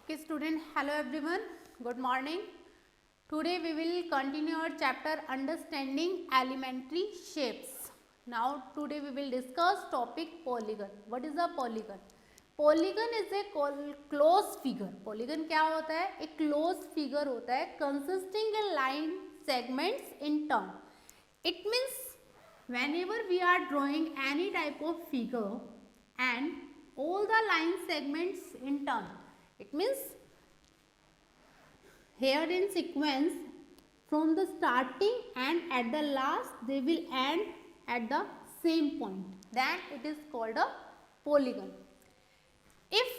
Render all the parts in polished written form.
Okay student, hello everyone, good morning. Today we will continue our chapter understanding elementary shapes. Now today we will discuss topic polygon. What is a polygon? Polygon is a closed figure. Polygon क्या होता है? एक closed figure होता है consisting a line segments in turn. It means whenever we are drawing any type of figure and all the line segments in turn, it means here in sequence from the starting and at the last they will end at the same point, then it is called a polygon. If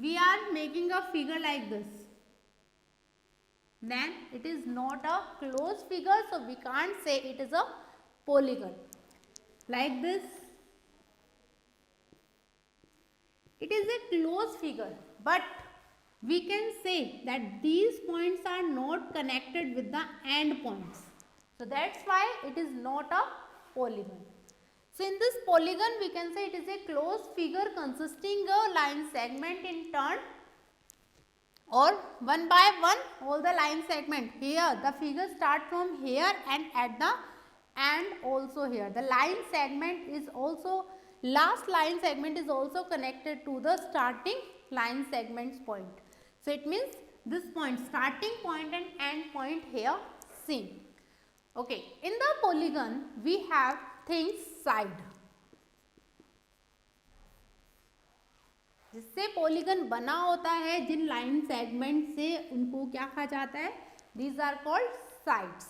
we are making a figure like this, then it is not a closed figure, so we can't say it is a polygon. Like this, it is a closed figure, but we can say that these points are not connected with the end points. So that's why it is not a polygon. So in this polygon we can say it is a closed figure consisting of line segment in turn, or one by one all the line segment. Here the figure start from here and at the end also here. The line segment is also, last line segment is also connected to the starting line segments point. So it means this point, starting point and end point here same. Okay, in the polygon we have things side. जिससे polygon बना होता है, जिन line segment से, उनको क्या कहा जाता है? These are called sides.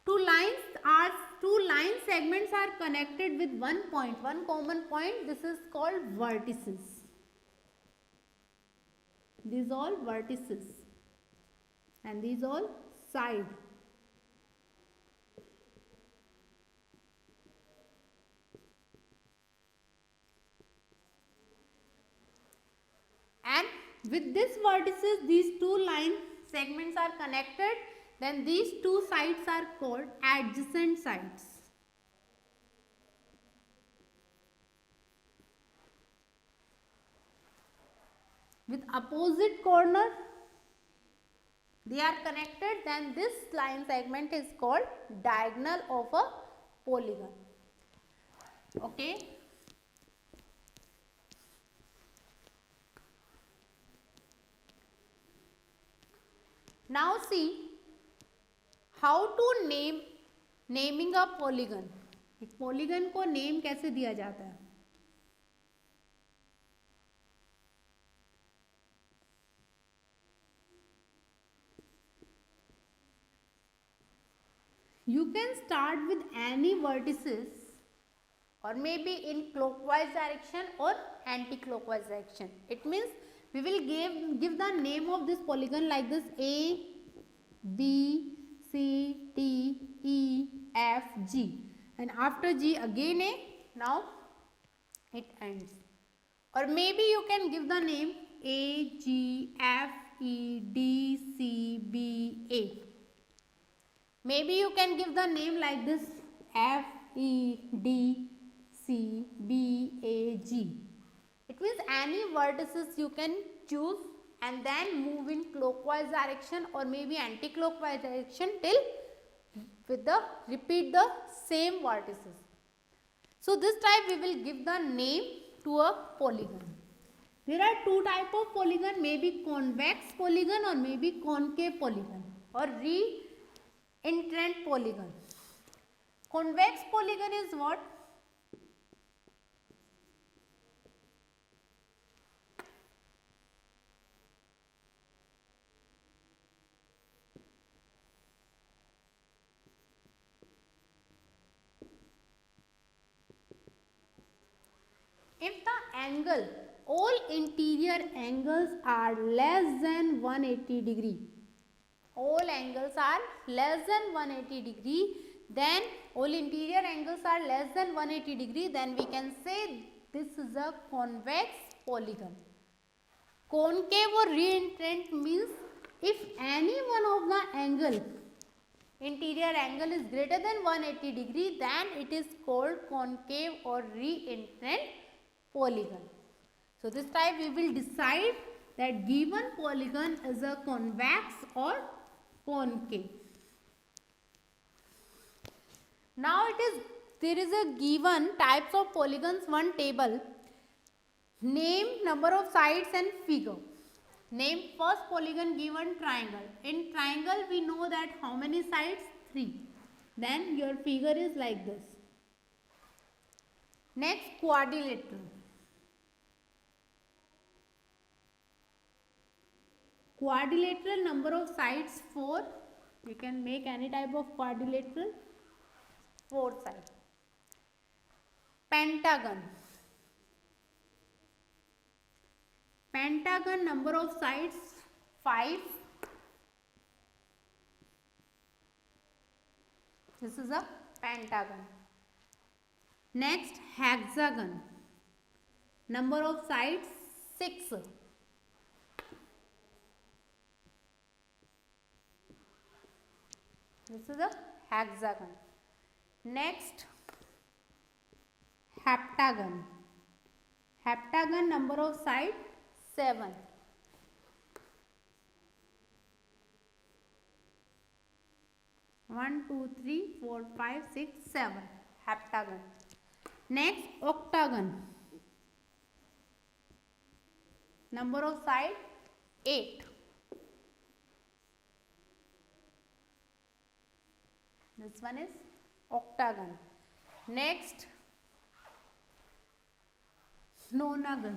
Two line segments are connected with one point, one common point. This is called vertices. These all vertices and these all side. And with this vertices, these two line segments are connected, then these two sides are called adjacent sides. With opposite corner they are connected, then this line segment is called diagonal of a polygon. Okay. Now see how to naming a polygon. एक polygon को name कैसे दिया जाता है? You can start with any vertices, or maybe in clockwise direction or anti-clockwise direction. It means we will give the name of this polygon like this: A, B, C, D, E, F, G, and after G again A. Now it ends. Or maybe you can give the name A, G, F, E, D, C, B, A. Maybe you can give the name like this: F, E, D, C, B, A, G. It means any vertices you can choose and then move in clockwise direction or maybe anti-clockwise direction till repeat the same vertices. So this type we will give the name to a polygon. There are two type of polygon, maybe convex polygon or maybe concave polygon or reentrant polygon. Convex polygon is what? If the angle, all interior angles are less than 180 degree, all angles are less than 180 degree, then all interior angles are less than 180 degree, then we can say this is a convex polygon. Concave or reentrant means if any one of the angle, interior angle is greater than 180 degree, then it is called concave or reentrant polygon. So this type we will decide that given polygon is a convex or concave. Now there is a given types of polygons, one table. Name, number of sides and figure. Name first polygon given triangle. In triangle we know that how many sides? 3. Then your figure is like this. Next, quadrilateral. Quadrilateral, number of sides 4. You can make any type of quadrilateral. 4 sides. Pentagon. Pentagon, number of sides 5. This is a pentagon. Next, hexagon. Number of sides 6. This is a hexagon. Next, heptagon. Heptagon, number of sides 7. One, two, three, 4, 5, 6, 7. Heptagon. Next, octagon. Number of sides 8. This one is octagon. Next, nonagon.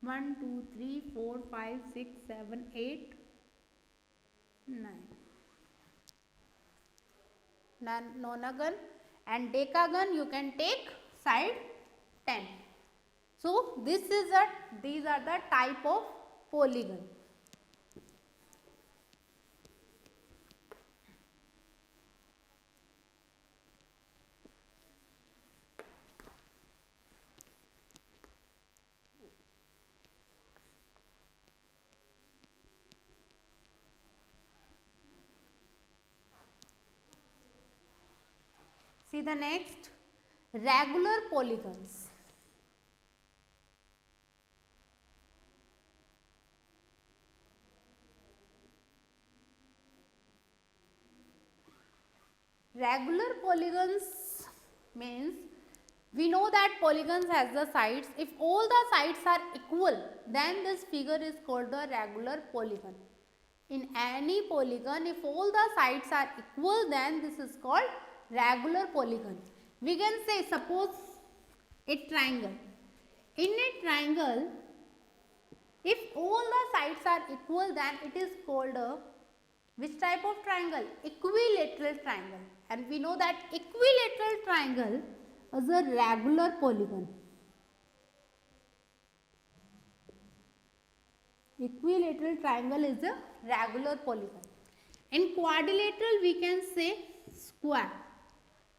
One, two, three, 4, 5, 6, 7, 8, 9. Nonagon and decagon you can take side 10. So these are the type of polygon. See the next, regular polygons. Regular polygons means we know that polygons has the sides. If all the sides are equal, then this figure is called the regular polygon. In any polygon, if all the sides are equal, then this is called regular polygon. We can say, suppose a triangle. In a triangle, if all the sides are equal, then it is called a which type of triangle? Equilateral triangle. And we know that equilateral triangle is a regular polygon. Equilateral triangle is a regular polygon. In quadrilateral, we can say square.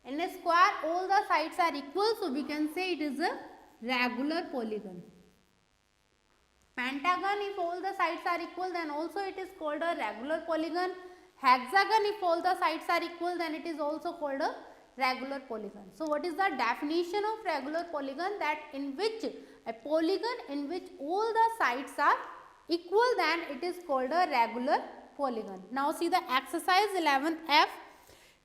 In a square, all the sides are equal, so we can say it is a regular polygon. Pentagon, if all the sides are equal, then also it is called a regular polygon. Hexagon, if all the sides are equal, then it is also called a regular polygon. So what is the definition of regular polygon? That in which a polygon in which all the sides are equal, then it is called a regular polygon. Now see the exercise 11F.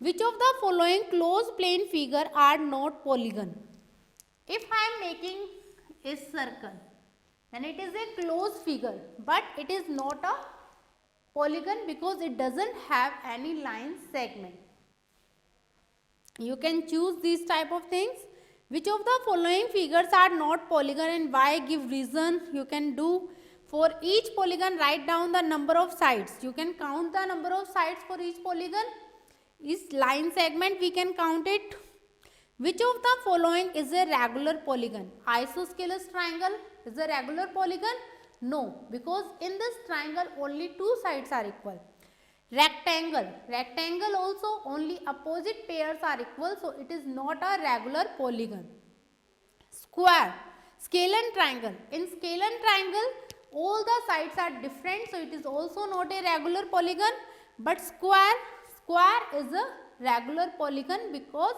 Which of the following closed plane figure are not polygon? If I am making a circle, then it is a closed figure, but it is not a polygon because it doesn't have any line segment. You can choose these type of things. Which of the following figures are not polygon and why? Give reason. You can do for each polygon, write down the number of sides. You can count the number of sides for each polygon. Each line segment we can count it. Which of the following is a regular polygon? Isosceles triangle is a regular polygon? No, because in this triangle only two sides are equal. Rectangle. Rectangle also only opposite pairs are equal, so it is not a regular polygon. Square. Scalene triangle. In scalene triangle, all the sides are different, so it is also not a regular polygon. But square is a regular polygon because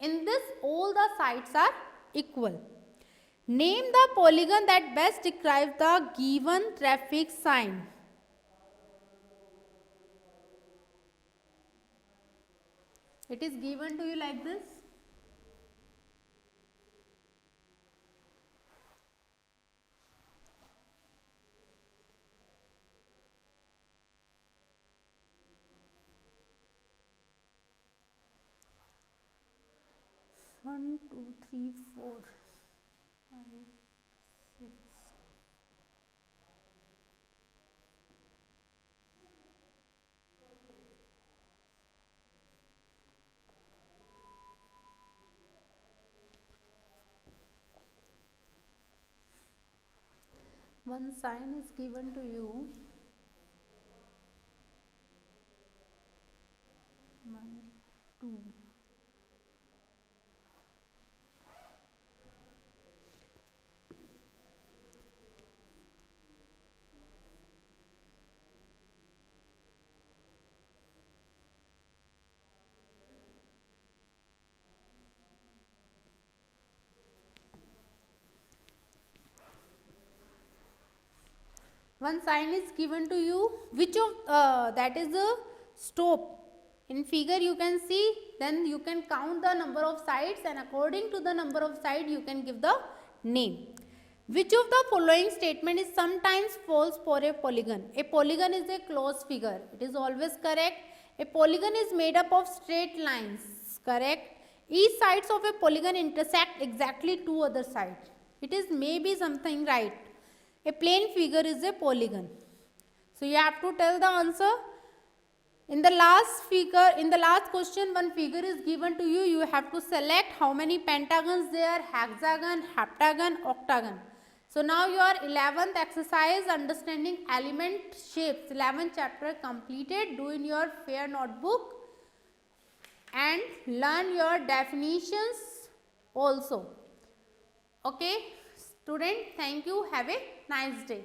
in this all the sides are equal. Name the polygon that best describes the given traffic sign. It is given to you like this. One, two, three, four, five, six. One sign is given to you. One, two. One sign is given to you, which of that is a stop. In figure you can see, then you can count the number of sides, and according to the number of sides you can give the name. Which of the following statement is sometimes false for a polygon? A polygon is a closed figure. It is always correct. A polygon is made up of straight lines. Correct. Each sides of a polygon intersect exactly two other sides. It is maybe something right. A plane figure is a polygon. So you have to tell the answer. In the last question, one figure is given to you. You have to select how many pentagons there are: hexagon, heptagon, octagon. So now your 11th exercise, understanding element shapes, 11th chapter completed. Do in your fair notebook and learn your definitions also. Okay, student, thank you. Have a nice day.